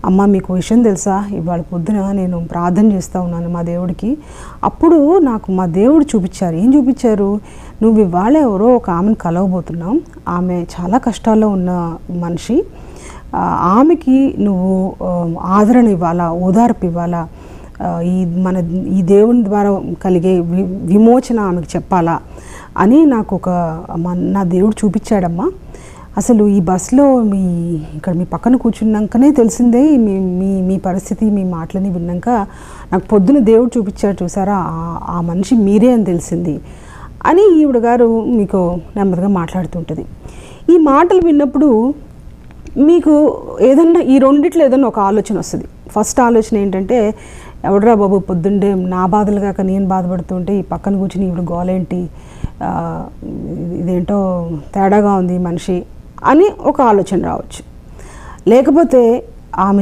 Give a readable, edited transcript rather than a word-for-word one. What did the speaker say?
అమ్మ మీకు విషయం తెలుసా, ఇవాళ పొద్దున నేను ప్రార్థన చేస్తూ ఉన్నాను మా దేవుడికి. అప్పుడు నాకు మా దేవుడు చూపించారు. ఏం చూపించారు? నువ్వు ఇవాళ ఎవరో ఒక ఆమెను కలవబోతున్నావు. ఆమె చాలా కష్టాల్లో ఉన్న మనిషి. ఆమెకి నువ్వు ఆదరణ ఇవ్వాలా, ఓదార్పు ఇవ్వాలా, ఈ దేవుని ద్వారా కలిగే విమోచన ఆమెకు చెప్పాలా అని నాకు నా దేవుడు చూపించాడమ్మా. అసలు ఈ బస్సులో ఇక్కడ మీ పక్కన కూర్చున్నాకనే తెలిసిందే మీ పరిస్థితి, మీ మాటలని విన్నాక నాకు పొద్దున దేవుడు చూపించాడు చూసారా, ఆ మనిషి మీరే అని తెలిసింది అని ఈవిడ గారు మీకు నెమ్మదిగా మాట్లాడుతుంటుంది. ఈ మాటలు విన్నప్పుడు మీకు ఏదన్నా ఈ రెండిట్లో ఏదన్నా ఒక ఆలోచన వస్తుంది. ఫస్ట్ ఆలోచన ఏంటంటే, ఎవడరా బాబు పొద్దుండే నా బాధలు కాక నేను బాధపడుతుంటే ఈ పక్కన కూర్చుని ఇప్పుడు గోలేంటి, ఇదేంటో తేడాగా ఉంది మనిషి అని ఒక ఆలోచన రావచ్చు. లేకపోతే ఆమె